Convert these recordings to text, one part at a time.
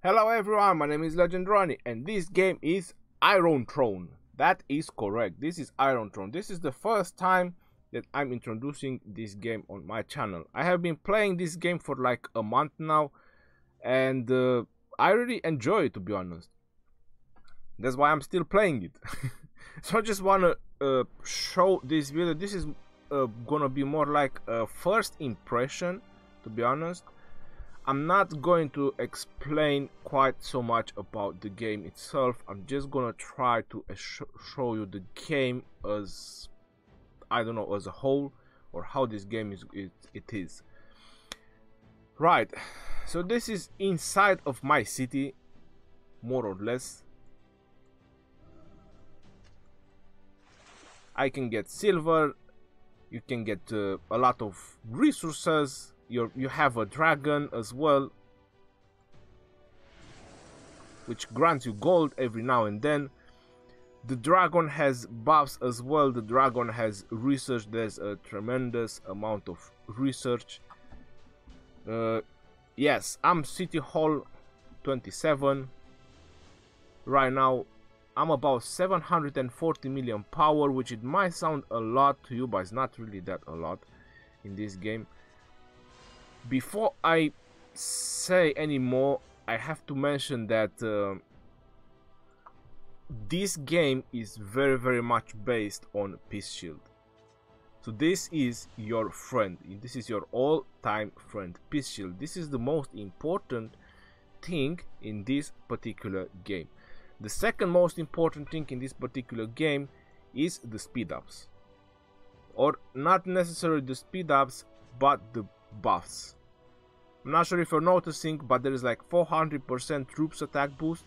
Hello everyone, my name is Legend Ronnie and this game is Iron Throne. That is correct, this is Iron Throne. This is the first time that I'm introducing this game on my channel. I have been playing this game for like a month now and I really enjoy it, to be honest. That's why I'm still playing it. So I just wanna show this video. This is gonna be more like a first impression, to be honest. I'm not going to explain quite so much about the game itself. I'm just gonna try to show you the game as, I don't know, as a whole, or how this game is. Right, so this is inside of my city, more or less. I can get silver, you can get a lot of resources. You have a dragon as well, which grants you gold every now and then. The dragon has buffs as well. The dragon has research. There's a tremendous amount of research. Yes, I'm City Hall 27 right now. I'm about 740 million power, which it might sound a lot to you, but it's not really that a lot in this game. Before I say any more, I have to mention that this game is very much based on Peace Shield. So this is your friend. This is your all-time friend, Peace Shield. This is the most important thing in this particular game. The second most important thing in this particular game is the Speedups. Or not necessarily the Speedups, but the buffs. I'm not sure if you're noticing, but there is like 400% troops attack boost.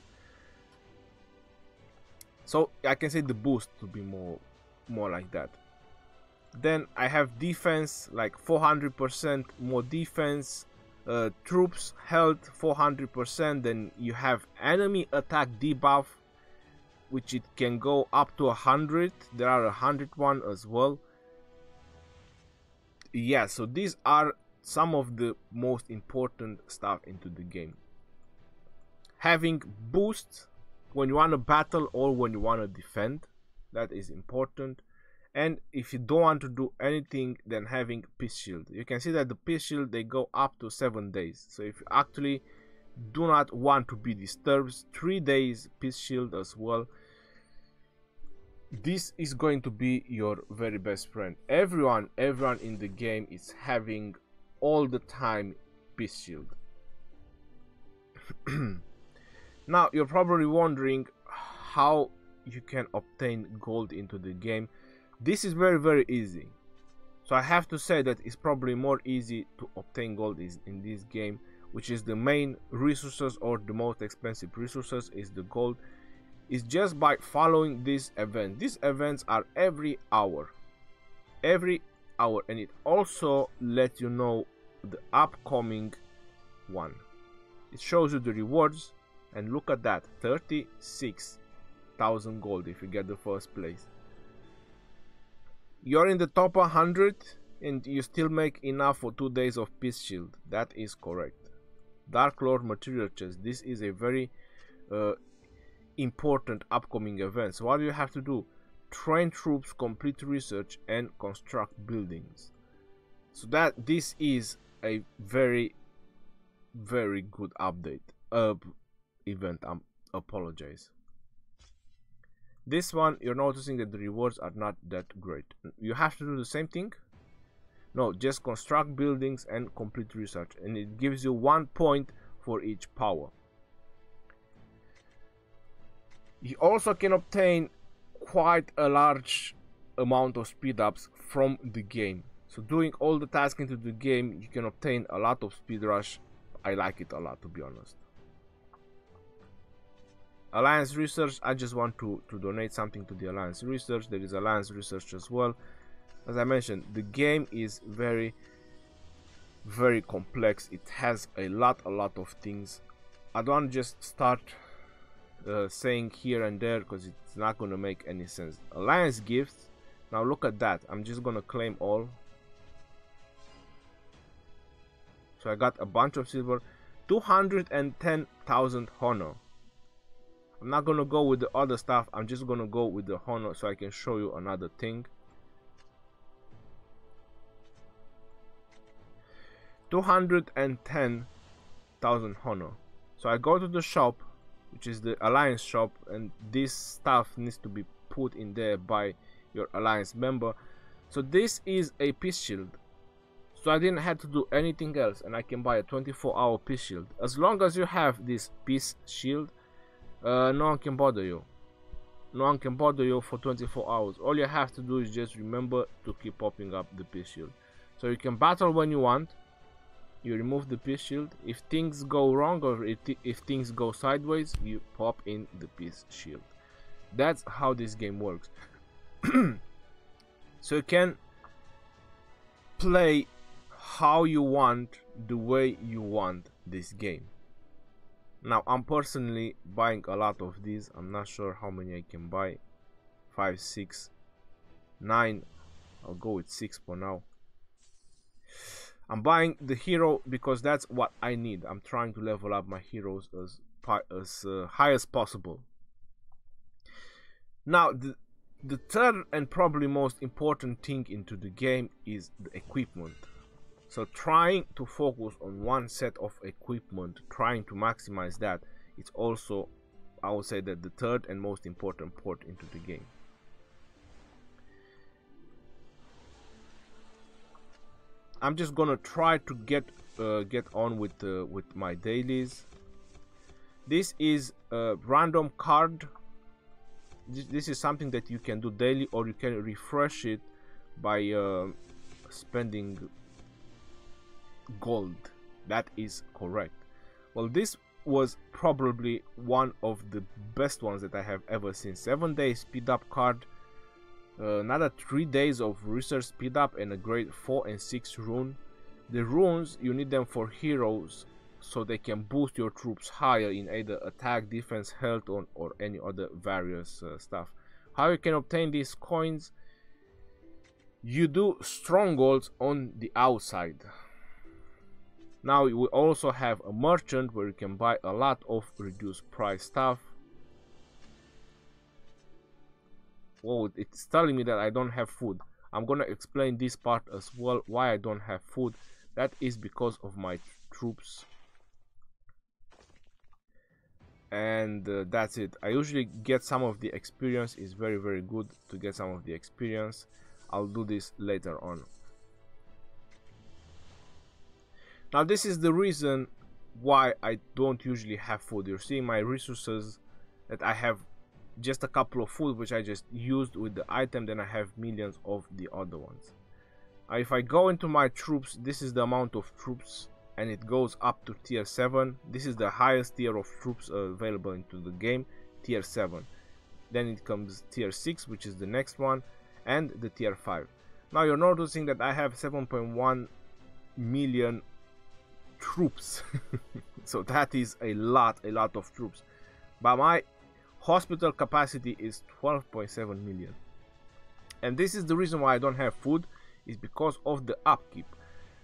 So I can say the boost to be more like that. Then I have defense, like 400% more defense, troops health 400%. Then you have enemy attack debuff, which it can go up to 100. There are 101 as well. Yeah, so these are some of the most important stuff into the game. Having boost when you want to battle or when you want to defend, that is important. And if you don't want to do anything, then having Peace Shield. You can see that the Peace Shield, they go up to 7 days. So if you actually do not want to be disturbed, 3 days Peace Shield as well. This is going to be your very best friend. Everyone in the game is having all the time Peace Shield. Now you're probably wondering how you can obtain gold into the game. This is very easy. So I have to say that it's probably more easy to obtain gold in this game, which is the main resources, or the most expensive resources is the gold. Is just by following this event. These events are every hour, and it also lets you know the upcoming one. It shows you the rewards, and look at that, 36,000 gold if you get the first place. You're in the top 100 and you still make enough for 2 days of Peace Shield. That is correct. Dark Lord material chest. This is a very important upcoming event. So what do you have to do? Train troops, complete research, and construct buildings. So that this is a very good update event. Apologize. This one, you're noticing that the rewards are not that great. You have to do the same thing. No, just construct buildings and complete research, and it gives you 1 point for each power. You also can obtain quite a large amount of speed ups from the game. So doing all the tasks into the game, you can obtain a lot of speed rush. I like it a lot, to be honest. Alliance research, I just want to donate something to the Alliance research. There is Alliance research as well. As I mentioned, the game is very complex. It has a lot of things. I don't just start saying here and there, because it's not going to make any sense. Alliance gifts, now look at that. I'm just going to claim all. So I got a bunch of silver. 210,000 honor. I'm not gonna go with the other stuff, I'm just gonna go with the honor so I can show you another thing. 210,000 honor. So I go to the shop, which is the alliance shop, and this stuff needs to be put in there by your alliance member. So this is a peace shield, so I didn't have to do anything else, and I can buy a 24-hour peace shield. As long as you have this peace shield, no one can bother you. No one can bother you for 24 hours. All you have to do is just remember to keep popping up the peace shield. So you can battle when you want. You remove the peace shield. If things go wrong or if things go sideways, you pop in the peace shield. That's how this game works. So you can play how you want, the way you want this game. Now I'm personally buying a lot of these. I'm not sure how many I can buy. 5, 6, 9. I'll go with 6 for now. I'm buying the hero because that's what I need. I'm trying to level up my heroes as high as possible. Now the third and probably most important thing into the game is the equipment. So trying to focus on one set of equipment, trying to maximize that, it's also, I would say, that the third and most important part into the game. I'm just gonna try to get on with my dailies. This is a random card. This is something that you can do daily, or you can refresh it by spending gold. That is correct. Well, this was probably one of the best ones that I have ever seen. 7-day speed up card, another 3 days of research speed up, and a grade 4 and 6 rune. The runes, you need them for heroes so they can boost your troops higher in either attack, defense, health, or any other various stuff. How you can obtain these coins? You do strongholds on the outside. Now we also have a merchant where you can buy a lot of reduced price stuff. Whoa, it's telling me that I don't have food. I'm gonna explain this part as well, why I don't have food. That is because of my troops. And that's it. I usually get some of the experience. It's very good to get some of the experience. I'll do this later on. Now this is the reason why I don't usually have food. You're seeing my resources, that I have just a couple of food which I just used with the item, then I have millions of the other ones. If I go into my troops, this is the amount of troops, and it goes up to tier 7. This is the highest tier of troops available into the game, tier 7. Then it comes tier 6, which is the next one, and the tier 5. Now you're noticing that I have 7.1 million troops. So that is a lot of troops, but my hospital capacity is 12.7 million, and this is the reason why I don't have food, is because of the upkeep.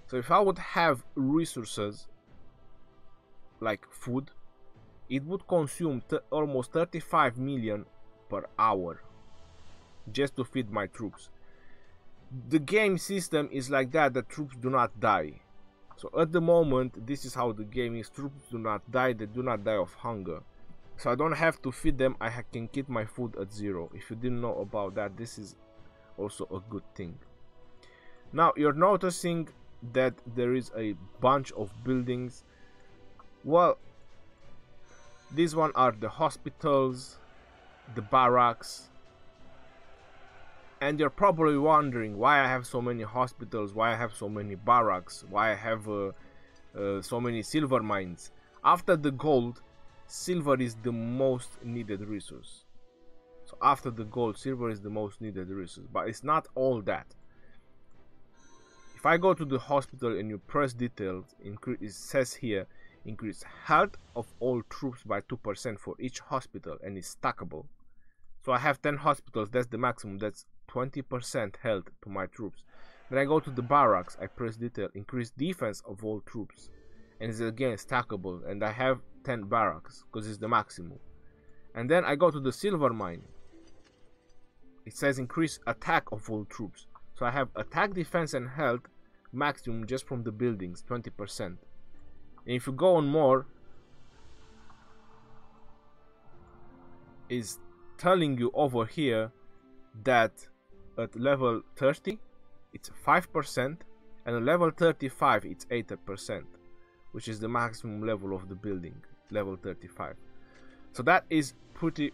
So if I would have resources like food, it would consume almost 35 million per hour just to feed my troops. The game system is like that, the troops do not die. So at the moment, this is how the game is. Troops do not die, they do not die of hunger. So I don't have to feed them, I can keep my food at 0. If you didn't know about that, this is also a good thing. Now you're noticing that there is a bunch of buildings. Well, these one are the hospitals, the barracks. And you're probably wondering why I have so many hospitals, why I have so many barracks, why I have so many silver mines. After the gold, silver is the most needed resource. So after the gold, silver is the most needed resource, but it's not all that. If I go to the hospital and you press details, it says here, increase health of all troops by 2% for each hospital, and it's stackable. So I have 10 hospitals, that's the maximum, that's 20% health to my troops. Then I go to the barracks, I press detail, increase defense of all troops, and it's again stackable, and I have 10 barracks because it's the maximum. And then I go to the silver mine. It says increase attack of all troops, so I have attack, defense and health maximum just from the buildings, 20%. And if you go on more, is telling you over here that at level 30 it's 5%, and at level 35 it's 80%, which is the maximum level of the building, level 35. So that is pretty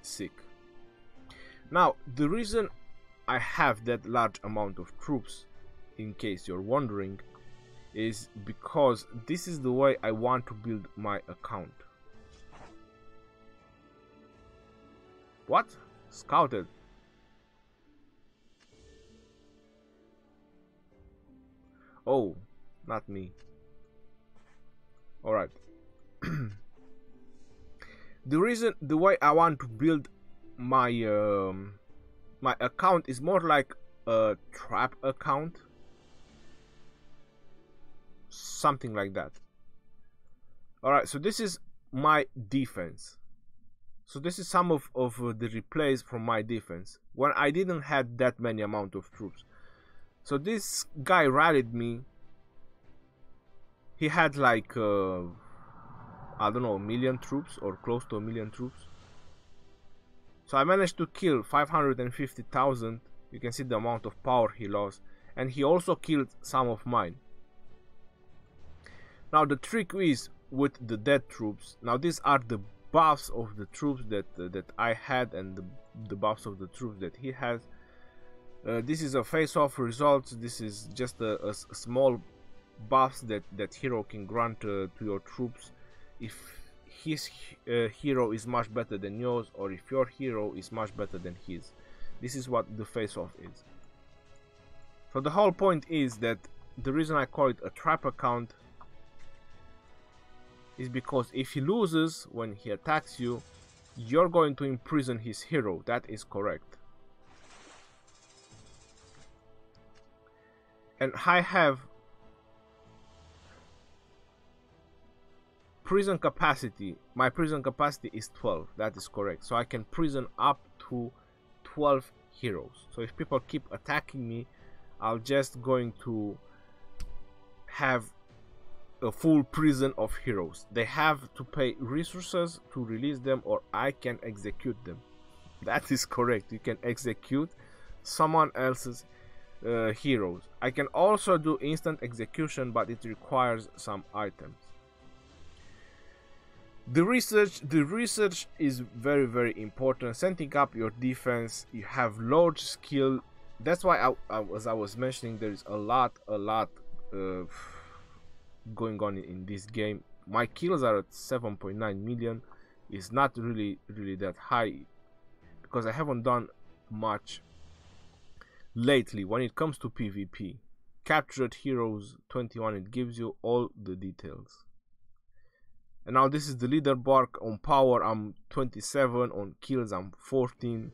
sick. Now the reason I have that large amount of troops, in case you're wondering, is because this is the way I want to build my account. What? Scouted. Oh, not me. Alright. The way I want to build my my account is more like a trap account, something like that. Alright, so this is my defense. So this is some of the replays from my defense when I didn't have that many amount of troops. So this guy rallied me. He had like I don't know, 1 million troops or close to 1 million troops. So I managed to kill 550,000. You can see the amount of power he lost, and he also killed some of mine. Now the trick is with the dead troops. Now these are the buffs of the troops that I had, and the buffs of the troops that he has. This is a face-off results. This is just a small buffs that hero can grant to your troops if his hero is much better than yours, or if your hero is much better than his. This is what the face-off is. So the whole point is that the reason I call it a trap account is because if he loses when he attacks you, you're going to imprison his hero. That is correct. And I have prison capacity. My prison capacity is 12. That is correct. So I can prison up to 12 heroes. So if people keep attacking me, I'm just going to have a full prison of heroes. They have to pay resources to release them, or I can execute them. That is correct. You can execute someone else's heroes. I can also do instant execution, but it requires some items. The research is very important. Setting up your defense, you have large skill. That's why as I was mentioning, there is a lot going on in this game. My kills are at 7.9 million. It's not really that high because I haven't done much lately when it comes to PvP. Captured heroes 21, it gives you all the details. And now this is the leaderboard. On power I'm 27, on kills I'm 14.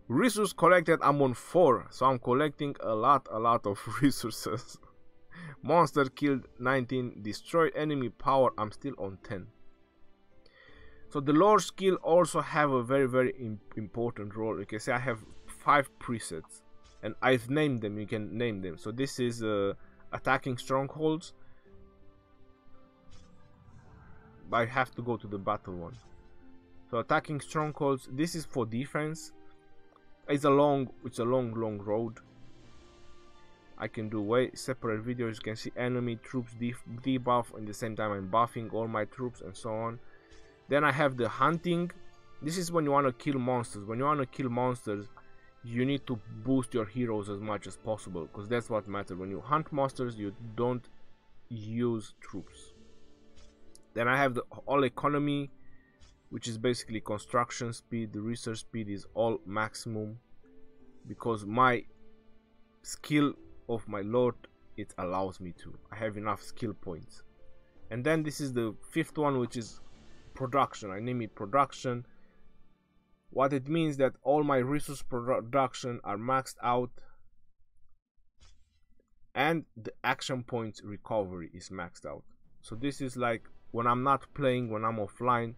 Resource collected I'm on 4, so I'm collecting a lot of resources. Monster killed 19, destroyed enemy power I'm still on 10. So the lore skill also have a very important role. You can see I have 5 presets and I've named them. You can name them. So this is attacking strongholds. I have to go to the battle one. So attacking strongholds, this is for defense. It's a long road. I can do way separate videos. You can see enemy troops debuff, and at the same time I'm buffing all my troops and so on. Then I have the hunting. This is when you want to kill monsters. When you want to kill monsters, you need to boost your heroes as much as possible, because that's what matters. When you hunt monsters, you don't use troops. Then I have the all economy, which is basically construction speed. The research speed is all maximum because my skill of my lord, it allows me to. I have enough skill points. And then this is the 5th one, which is production. I name it production. What it means that all my resource production are maxed out. and the action points recovery is maxed out. So this is like when I'm not playing, when I'm offline,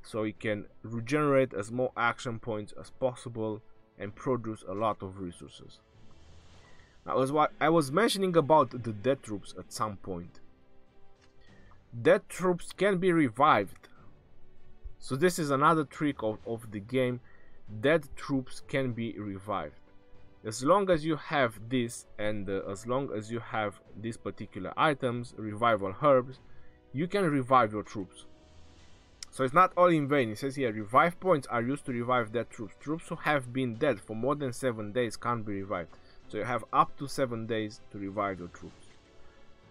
so you can regenerate as more action points as possible and produce a lot of resources. Now, as what I was mentioning about the dead troops at some point, dead troops can be revived. So this is another trick of the game. Dead troops can be revived. As long as you have this, and as long as you have these particular items, revival herbs, you can revive your troops. So it's not all in vain. It says here, revive points are used to revive dead troops. Troops who have been dead for more than 7 days can't be revived. So you have up to 7 days to revive your troops.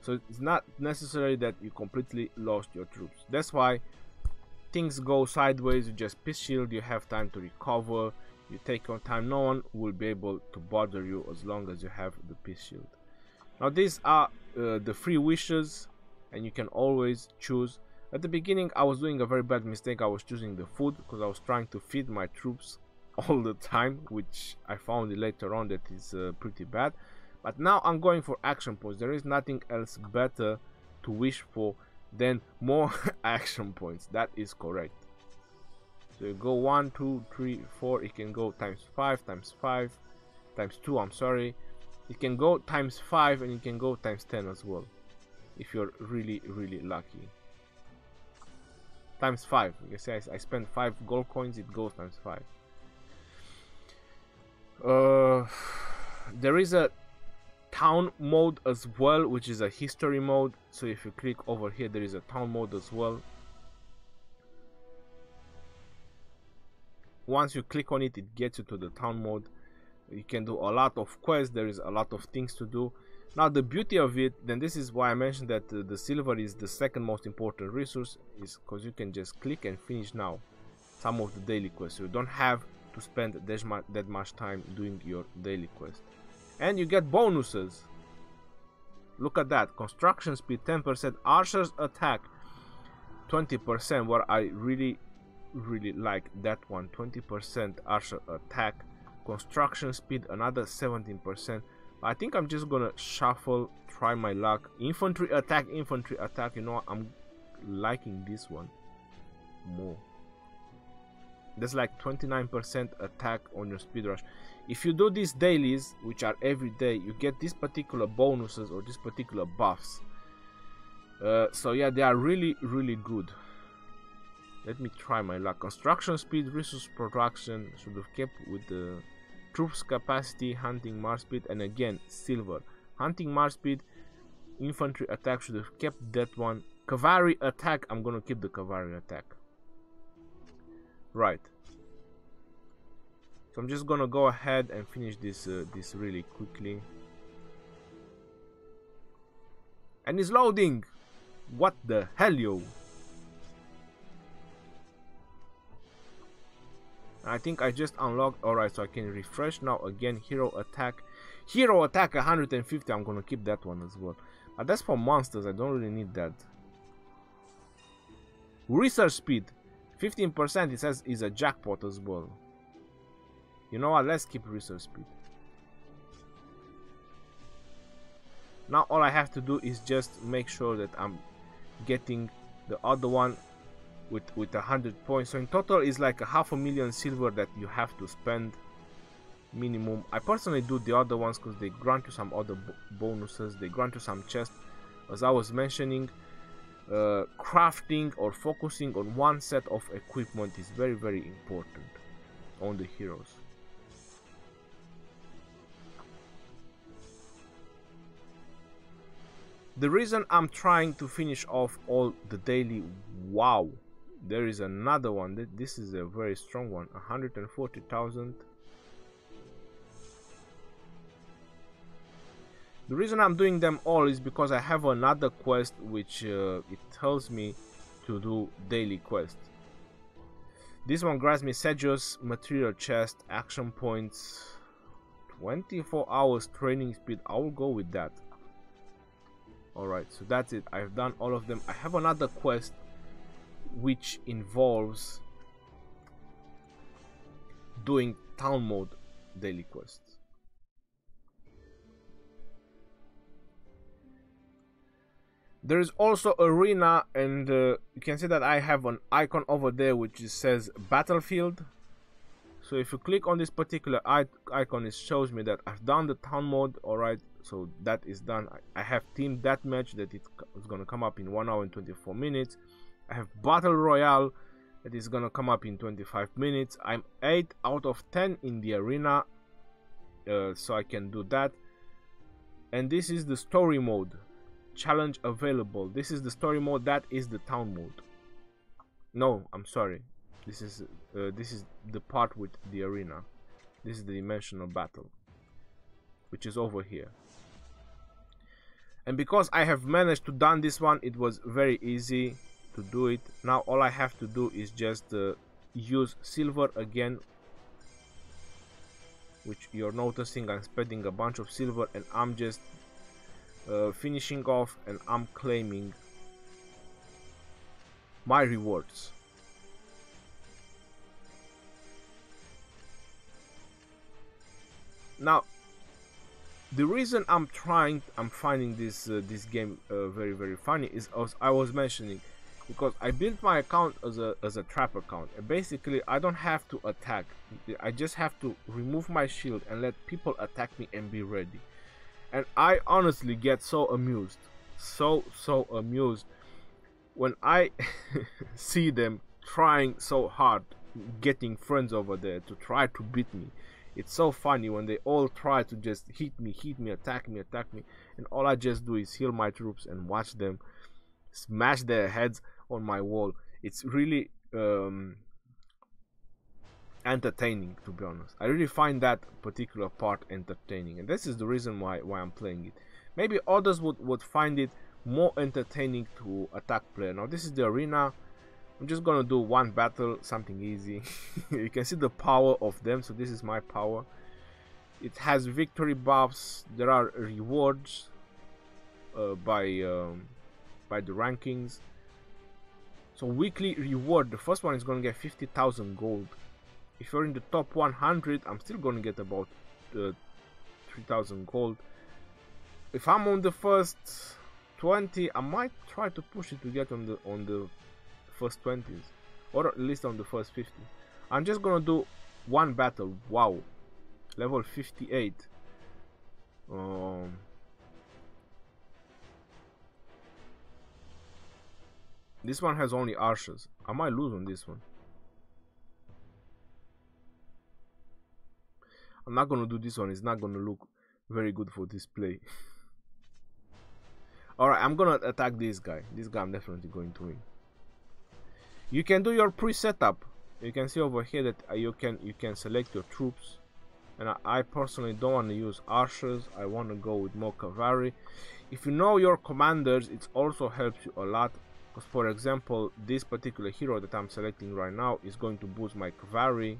So it's not necessary that you completely lost your troops. That's why things go sideways. You just peace shield, you have time to recover, you take your time. No one will be able to bother you as long as you have the peace shield. Now these are the free wishes, and you can always choose. At the beginning I was doing a very bad mistake. I was choosing the food because I was trying to feed my troops all the time, which I found later on that is pretty bad. But now I'm going for action points. There is nothing else better to wish for than more action points. That is correct. So you go 1, 2, 3, 4. It can go times 5, times 5, times 2. I'm sorry. It can go times 5, and it can go times 10 as well, if you're really lucky. Times 5. You say I spend 5 gold coins, it goes times 5. There is a town mode as well, which is a history mode. So if you click over here, there is a town mode as well. Once you click on it, it gets you to the town mode. You can do a lot of quests. There is a lot of things to do. Now the beauty of it, then this is why I mentioned that the silver is the second most important resource, is because you can just click and finish now some of the daily quests. So you don't have to spend that much time doing your daily quest. And you get bonuses. Look at that. Construction speed 10%, archers attack 20%. What I really like that one. 20% archer attack, construction speed another 17%. I think I'm just gonna shuffle, try my luck. Infantry attack. You know, I'm liking this one more. There's like 29% attack on your speed rush. If you do these dailies, which are every day, you get these particular bonuses or these particular buffs. So yeah, they are really good. Let me try my luck. Construction speed, resource production should have kept with the troops capacity, hunting march speed, and again silver. Hunting march speed, infantry attack should have kept that one. Cavalry attack, I'm gonna keep the cavalry attack. Right. So I'm just gonna go ahead and finish this this really quickly. And it's loading. What the hell, yo? I think I just unlocked. Alright, so I can refresh now. Again, hero attack 150. I'm gonna keep that one as well, but that's for monsters. I don't really need that. Research speed 15%, it says, is a jackpot as well. You know what, let's keep research speed. Now all I have to do is just make sure that I'm getting the other one with 100 points. So in total is like a 500,000 silver that you have to spend minimum. I personally do the other ones because they grant you some other bonuses. They grant you some chests. As I was mentioning, crafting or focusing on one set of equipment is very important on the heroes. The reason I'm trying to finish off all the daily, wow, there is another one. This is a very strong one. 140,000. The reason I'm doing them all is because I have another quest which it tells me to do daily quest. This one grants me Sedge's material chest, action points, 24 hours training speed. I will go with that. Alright, so that's it. I've done all of them. I have another quest which involves doing town mode daily quests. There is also arena, and you can see that I have an icon over there which says battlefield. So if you click on this particular icon, it shows me that I've done the town mode. Alright, so that is done. I have team deathmatch that it's gonna come up in 1 hour and 24 minutes. I have battle royale that is gonna come up in 25 minutes. I'm 8 out of 10 in the arena, so I can do that. And this is the story mode. Challenge available. This is the story mode. That is the town mode. No, I'm sorry. This is the part with the arena. This is the dimensional battle, which is over here. And because I have managed to done this one, it was very easy to do it. Now all I have to do is just use silver again, which you're noticing I'm spending a bunch of silver, and I'm just finishing off, and I'm claiming my rewards. Now the reason I'm finding this this game very funny is, as I was mentioning, because I built my account as a trap account, and basically I don't have to attack. I just have to remove my shield and let people attack me and be ready. And I honestly get so amused, so amused when I see them trying so hard, getting friends over there to try to beat me. It's so funny when they all try to just hit me, attack me, and all I just do is heal my troops and watch them smash their heads on my wall. It's really entertaining, to be honest. I really find that particular part entertaining, and this is the reason why I'm playing it. Maybe others would find it more entertaining to attack player. Now this is the arena. I'm just gonna do one battle, something easy. You can see the power of them, so this is my power. It has victory buffs. There are rewards by the rankings. So weekly reward, the first one is gonna get 50,000 gold. If you're in the top 100, I'm still gonna get about 3,000 gold. If I'm on the first 20, I might try to push it to get on the first 20s, or at least on the first 50. I'm just gonna do one battle. Wow, level 58. This one has only archers. I might lose on this one. I'm not gonna do this one. It's not gonna look very good for display. Alright, I'm gonna attack this guy. This guy I'm definitely going to win. You can do your pre-setup. You can see over here that you can select your troops, and I personally don't want to use archers. I want to go with more cavalry. If you know your commanders, it also helps you a lot, because for example, this particular hero that I'm selecting right now is going to boost my cavalry,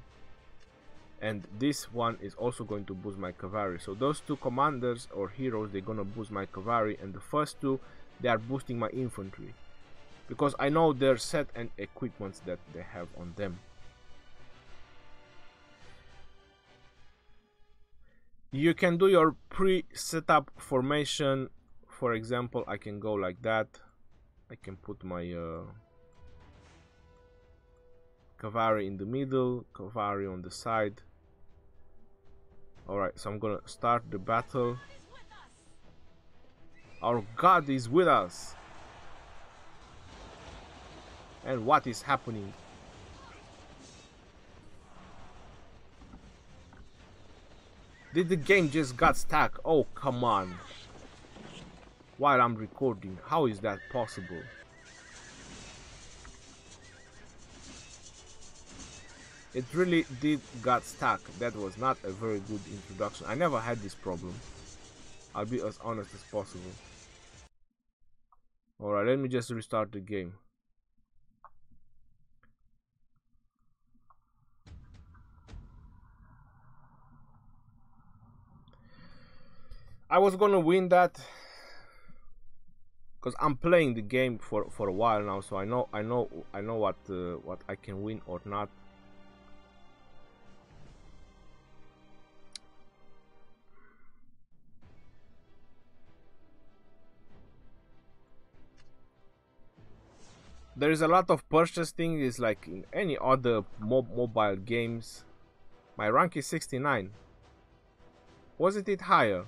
and this one is also going to boost my cavalry. So those two commanders or heroes, they're gonna boost my cavalry, and the first two, they are boosting my infantry, because I know their set and equipments that they have on them. You can do your pre-setup formation. For example, I can go like that. I can put my cavalry in the middle, cavalry on the side. Alright, so I'm gonna start the battle. Our God is with us. And what is happening? Did the game just got stuck? Oh, come on. While I'm recording, how is that possible? It really did got stuck. That was not a very good introduction. I never had this problem. I'll be as honest as possible. Alright, let me just restart the game. I was gonna win that because I'm playing the game for a while now, so I know what I can win or not. There is a lot of purchase things. It's like in any other mobile games. My rank is 69. Wasn't it higher?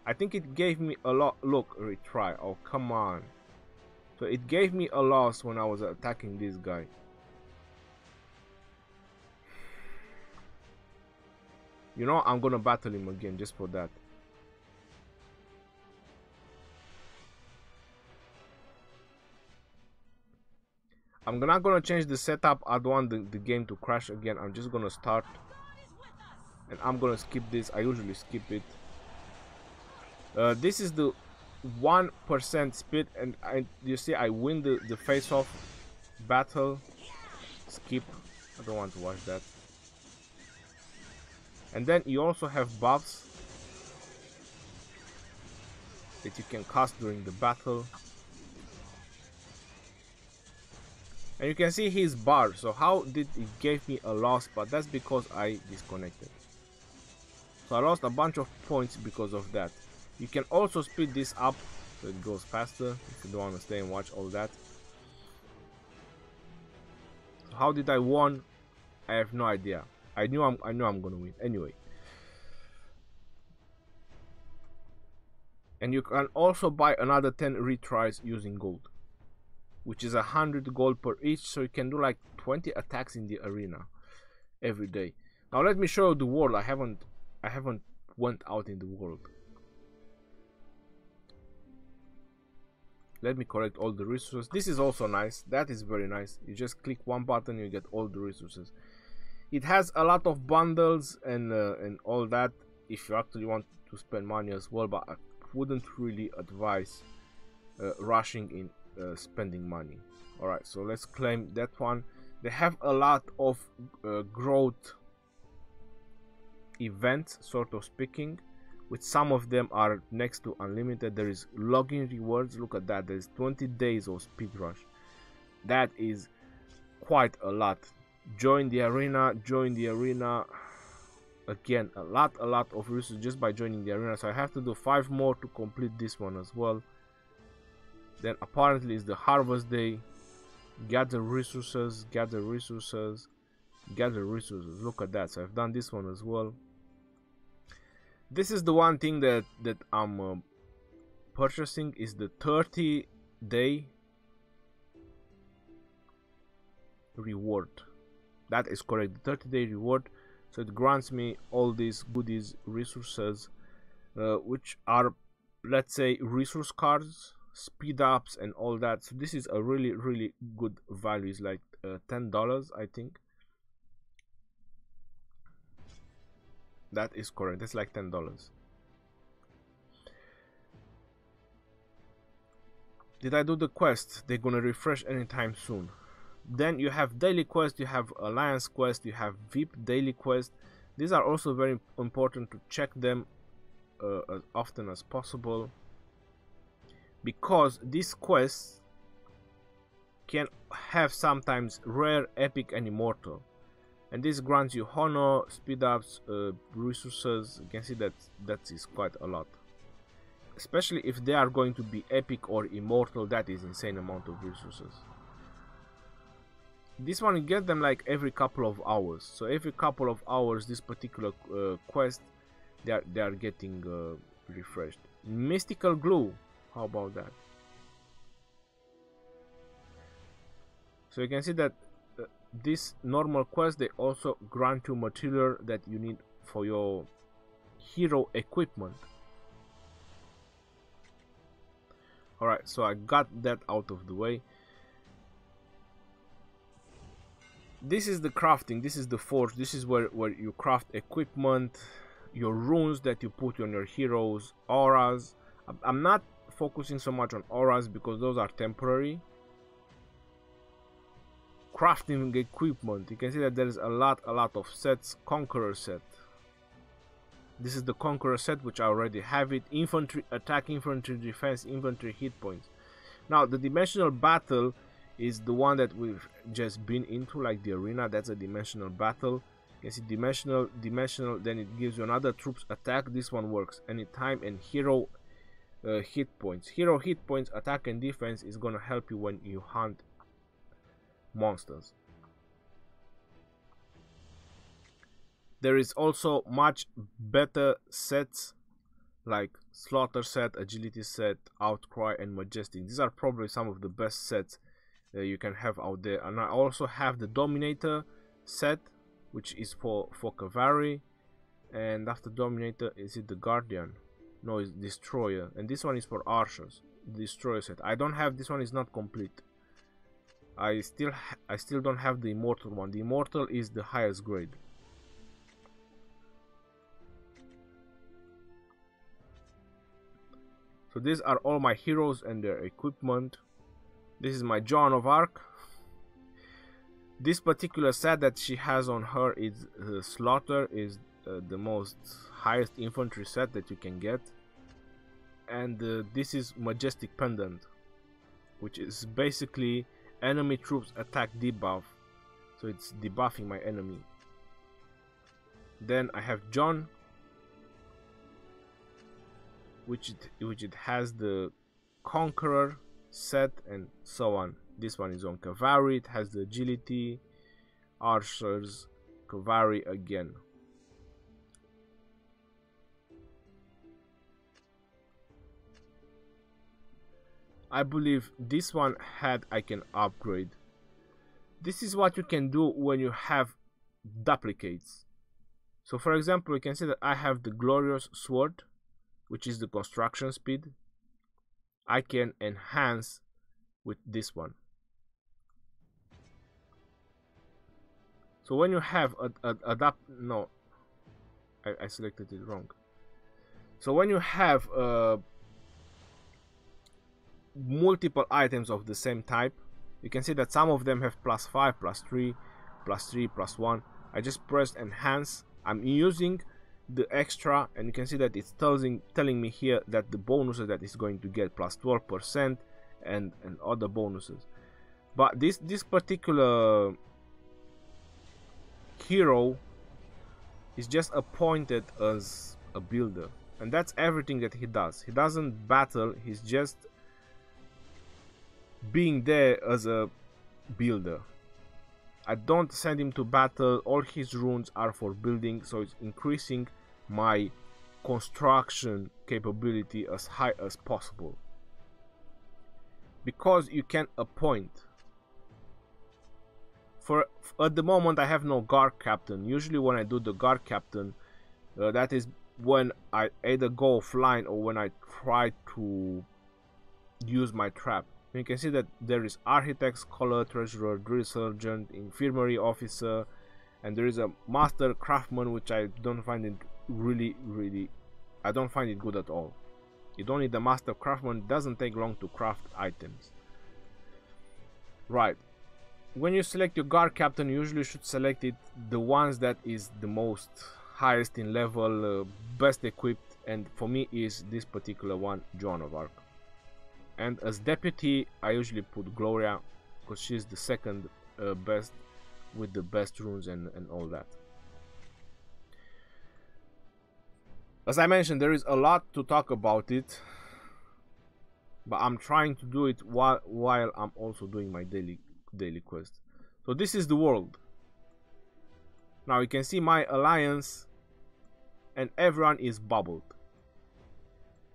I think it gave me a lot. Look, retry. Oh, come on. So it gave me a loss when I was attacking this guy. You know, I'm gonna battle him again just for that. I'm not gonna change the setup. I don't want the game to crash again. I'm just gonna start. And I'm gonna skip this. I usually skip it. This is the 1% speed, and you see I win the face-off battle. Skip. I don't want to watch that. And then you also have buffs that you can cast during the battle. And you can see his bar. So how did it give me a loss? But that's because I disconnected. So I lost a bunch of points because of that. You can also speed this up so it goes faster if you don't want to stay and watch all that. So how did I won? I have no idea. I knew I'm gonna win anyway. And you can also buy another 10 retries using gold, which is 100 gold per each, so you can do like 20 attacks in the arena every day. Now let me show you the world. I haven't went out in the world. Let me collect all the resources. This is also nice. That is very nice. You just click one button, you get all the resources. It has a lot of bundles and all that if you actually want to spend money as well, but I wouldn't really advise rushing in spending money. Alright, so let's claim that one. They have a lot of growth events, sort of speaking, which some of them are next to unlimited. There is login rewards. Look at that. There's 20 days of speed rush. That is quite a lot. Join the arena. Again, a lot of resources just by joining the arena. So I have to do 5 more to complete this one as well. Then apparently it's the harvest day. Gather resources. Look at that. So I've done this one as well. This is the one thing that I'm purchasing, is the 30-day reward. That is correct, the 30-day reward. So it grants me all these goodies, resources, which are, let's say, resource cards, speed ups, and all that. So this is a really good value. It's like $10, I think. That is correct. That's like $10. Did I do the quest? They're gonna refresh anytime soon. Then you have daily quest, you have alliance quest, you have VIP daily quest. These are also very important to check them as often as possible, because these quests can have sometimes rare, epic, and immortal. And this grants you honor, speed ups, resources. You can see that is quite a lot. Especially if they are going to be epic or immortal, that is insane amount of resources. This one, you get them like every couple of hours. So every couple of hours, this particular quest, they are getting refreshed. Mystical glue, how about that? So you can see that this normal quest, they also grant you material that you need for your hero equipment. Alright, so I got that out of the way. This is the crafting, this is the forge, this is where you craft equipment, your runes that you put on your heroes, auras. I'm not focusing so much on auras because those are temporary. Crafting equipment, you can see that there is a lot of sets. Conqueror set, this is the Conqueror set, which I already have it. Infantry attack, infantry defense, infantry hit points. Now the dimensional battle is the one that we've just been into, like the arena. That's a dimensional battle. You can see dimensional, then it gives you another troops attack. This one works anytime, and hero hit points. Hero hit points, attack and defense is gonna help you when you hunt monsters. There is also much better sets like Slaughter set, Agility set, Outcry and Majestic. These are probably some of the best sets you can have out there. And I also have the Dominator set, which is for cavalry. And after Dominator, is it the Guardian? No, it's Destroyer. And this one is for archers. Destroyer set. I don't have, this one is not complete. I still don't have the Immortal one. The Immortal is the highest grade. So these are all my heroes and their equipment. This is my Joan of Arc. This particular set that she has on her is Slaughter, is the most highest infantry set that you can get. And this is Majestic Pendant, which is basically enemy troops attack debuff. So it's debuffing my enemy. Then I have John, which it has the Conqueror set and so on. This one is on cavalry. It has the agility, archers, cavalry again. I believe this one I can upgrade. This is what you can do when you have duplicates. So for example, you can see that I have the Glorious Sword, which is the construction speed. I can enhance with this one. So when you have I selected it wrong. So when you have multiple items of the same type, you can see that some of them have +5, +3, +3, +1. I just pressed enhance. I'm using the extra, and you can see that it's telling me here that the bonuses that it's going to get +12% and other bonuses. But this particular hero is just appointed as a builder, and that's everything that he does. He doesn't battle, he's just being there as a builder. I don't send him to battle. All his runes are for building, so it's increasing my construction capability as high as possible. Because you can appoint. At the moment I have no guard captain. Usually when I do the guard captain, that is when I either go offline or when I try to use my trap. You can see that there is Architect, Scholar, Treasurer, Drill Sergeant, Infirmary Officer, and there is a Master Craftsman, which I don't find it I don't find it good at all. You don't need the Master Craftsman. It doesn't take long to craft items. Right. When you select your guard captain, you usually should select it the ones that is the most highest in level, best equipped, and for me is this particular one, Joan of Arc. And as deputy, I usually put Gloria, because she's the second best with the best runes and all that. As I mentioned, there is a lot to talk about it, but I'm trying to do it while I'm also doing my daily quest. So this is the world. Now you can see my alliance, and everyone is bubbled.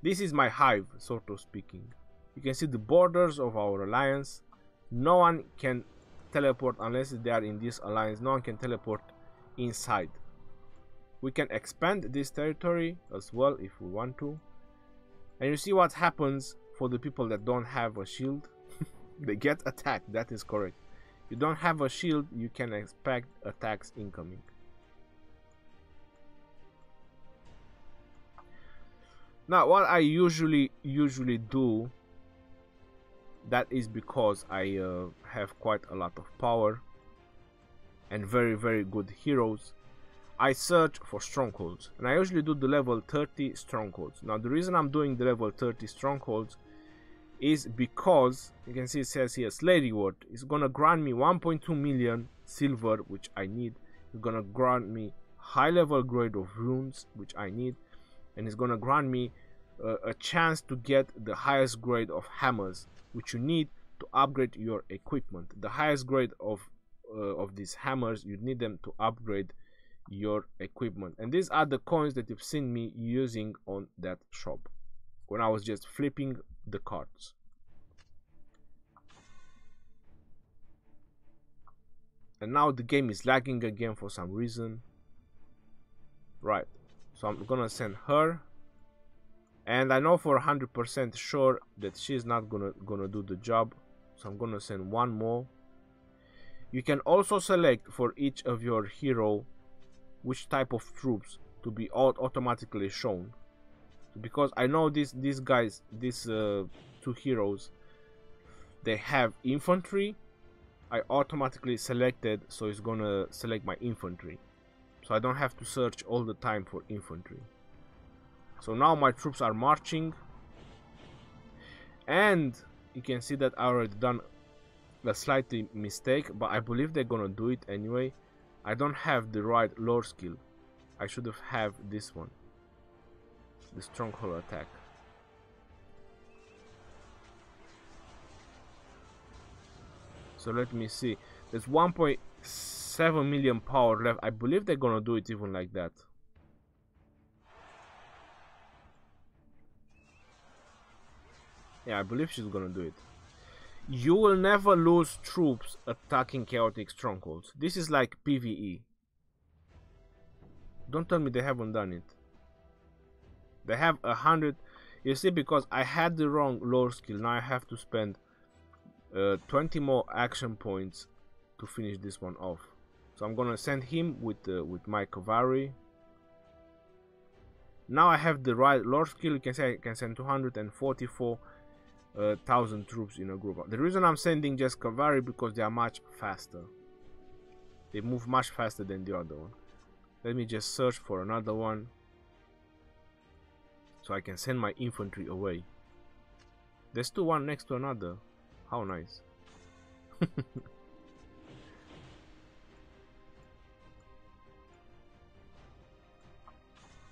This is my hive, sort of speaking. You can see the borders of our alliance. No one can teleport unless they are in this alliance. No one can teleport inside. We can expand this territory as well if we want to. And you see what happens for the people that don't have a shield. They get attacked. That is correct. You don't have a shield, you can expect attacks incoming. Now what I usually do, that is because I have quite a lot of power and very good heroes. I search for strongholds, and I usually do the level 30 strongholds. Now the reason I'm doing the level 30 strongholds is because you can see it says here slay reward is gonna grant me 1.2 million silver, which I need. It's gonna grant me high level grade of runes, which I need, and it's gonna grant me a chance to get the highest grade of hammers, which you need to upgrade your equipment. The highest grade of these hammers, you need them to upgrade your equipment. And these are the coins that you've seen me using on that shop when I was just flipping the cards. And now the game is lagging again for some reason. Right, so I'm gonna send her, and I know for 100% sure that she's not gonna do the job, so I'm gonna send one more. You can also select for each of your hero which type of troops to be automatically shown. So because I know these guys, these two heroes, they have infantry, I automatically selected, so it's gonna select my infantry, so I don't have to search all the time for infantry. So now my troops are marching, and you can see that I already done a slightly mistake, but I believe they're gonna do it anyway. I don't have the right lore skill. I should have this one, the stronghold attack. So let me see, there's 1.7 million power left. I believe they're gonna do it even like that. Yeah, I believe she's gonna do it. You will never lose troops attacking chaotic strongholds. This is like PvE. Don't tell me they haven't done it. They have 100. You see, because I had the wrong lore skill, now I have to spend 20 more action points to finish this one off. So I'm gonna send him with my cavalry. Now I have the right lore skill. You can say I can send 244,000 troops in a group. The reason I'm sending just cavalry because they are much faster. They move much faster than the other one. Let me just search for another one, so I can send my infantry away. There's two, one next to another. How nice.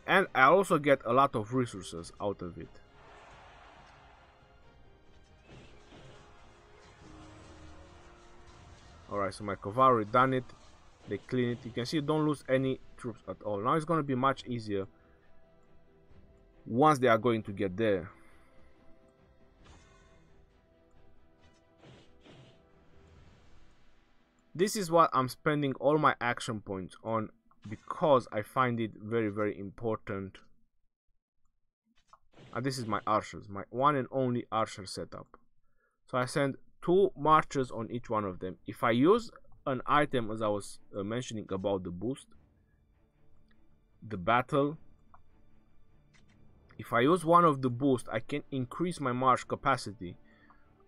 And I also get a lot of resources out of it. Alright, so my cavalry done it. They clean it. You can see don't lose any troops at all. Now it's going to be much easier once they are going to get there. This is what I'm spending all my action points on, because I find it very, very important. And this is my archers, my one and only archer setup. So I send 2 marchers on each one of them. If I use an item, as I was mentioning about the boost, the battle, if I use one of the boost, I can increase my march capacity,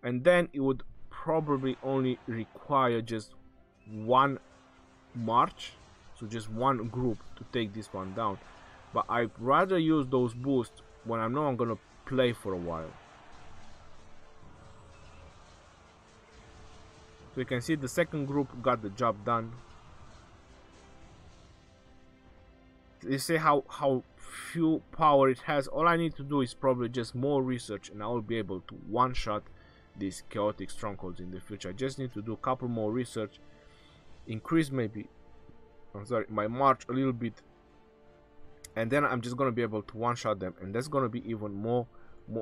and then it would probably only require just one march, so just one group to take this one down. But I'd rather use those boosts when I know I'm gonna play for a while. So you can see the second group got the job done. You see how few power it has. All I need to do is probably just more research, and I will be able to one-shot these chaotic strongholds in the future. I just need to do a couple more research, increase maybe, my march a little bit, and then I'm just gonna be able to one-shot them, and that's gonna be even more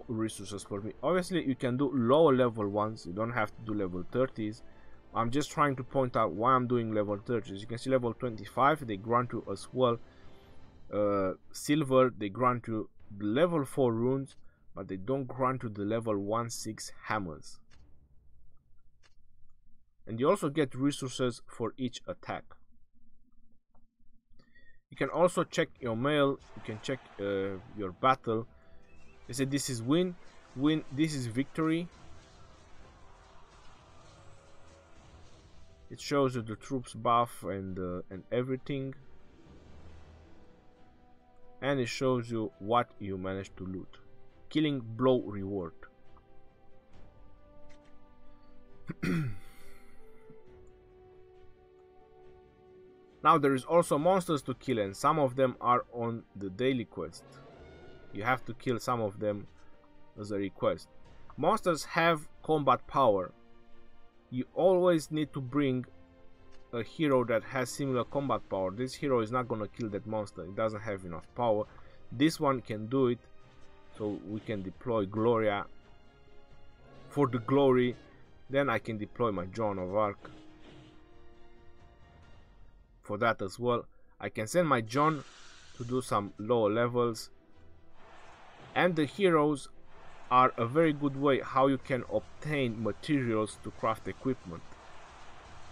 resources for me. Obviously you can do lower level ones, you don't have to do level 30s. I'm just trying to point out why I'm doing level 30s. You can see level 25, they grant you as well silver, they grant you the level 4 runes, but they don't grant you the level 1/6 hammers. And you also get resources for each attack. You can also check your mail, you can check your battle. You say this is win, this is victory. It shows you the troops buff and everything, and it shows you what you managed to loot. Killing blow reward. Now there is also monsters to kill, and some of them are on the daily quest. You have to kill some of them as a request. Monsters have combat power. You always need to bring a hero that has similar combat power. This hero is not gonna kill that monster. It doesn't have enough power. This one can do it, so we can deploy Gloria for the glory. Then I can deploy my Joan of Arc for that as well. I can send my John to do some lower levels, and the heroes are a very good way how you can obtain materials to craft equipment.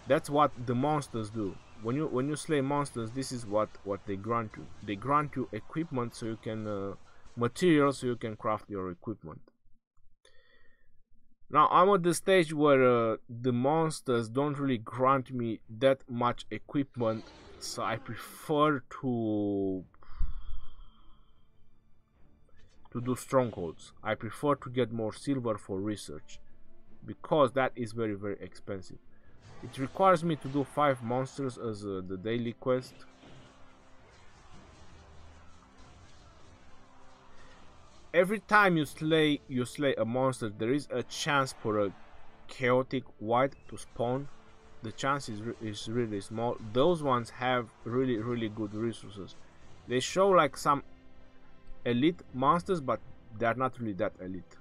That's what the monsters do. When you slay monsters, this is what they grant you. They grant you equipment, so you can materials, so you can craft your equipment. Now I'm at the stage where the monsters don't really grant me that much equipment, so I prefer to do strongholds. I prefer to get more silver for research, because that is very, very expensive. It requires me to do 5 monsters as the daily quest. Every time you slay a monster, there is a chance for a chaotic white to spawn. The chance is really small. Those ones have really, really good resources. They show like some elite monsters, but they are not really that elite.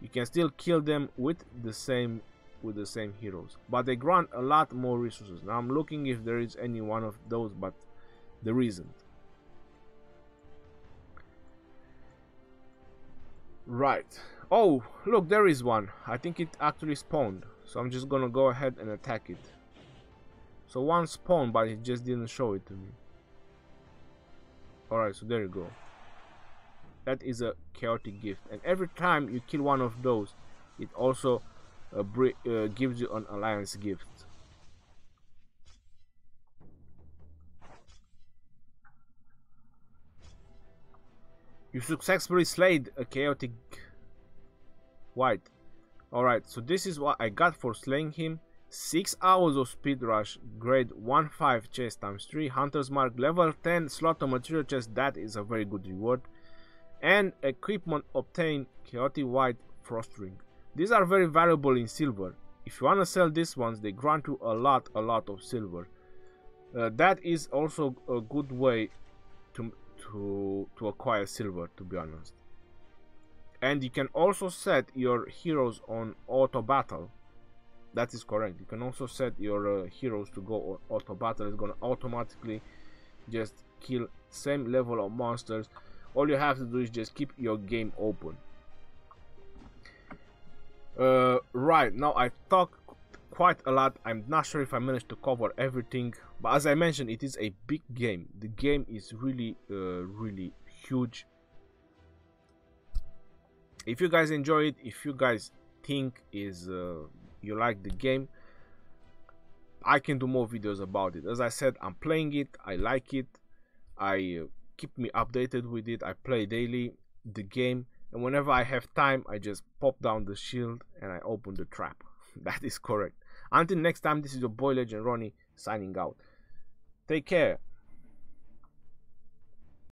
You can still kill them with the same heroes, but they grant a lot more resources. Now I'm looking if there is any one of those, but there isn't. Right. Oh, look, there is one. I think it actually spawned, so I'm just gonna go ahead and attack it. So one spawned, but it just didn't show it to me. Alright, so there you go. That is a chaotic gift, and every time you kill one of those, it also gives you an alliance gift. You successfully slayed a chaotic white. Alright, so this is what I got for slaying him. 6 hours of speed rush, grade 1-5 chest times 3, hunter's mark, level 10 slot of material chest. That is a very good reward. And equipment obtained, chaotic white frost ring. These are very valuable in silver. If you want to sell these ones, they grant you a lot of silver. That is also a good way to acquire silver, to be honest. And you can also set your heroes on auto battle. That is correct. You can also set your heroes to go on auto battle. It's gonna automatically just kill same level of monsters. All you have to do is just keep your game open. Right, now I talked quite a lot. I'm not sure if I managed to cover everything, but as I mentioned, it is a big game. The game is really really huge. If you guys enjoy it, if you guys think you like the game, I can do more videos about it. As I said, I'm playing it, I like it, I keep me updated with it. I play daily the game, and whenever I have time, I just pop down the shield and I open the trap. That is correct. Until next time, this is your boy Legend Ronnie signing out. Take care.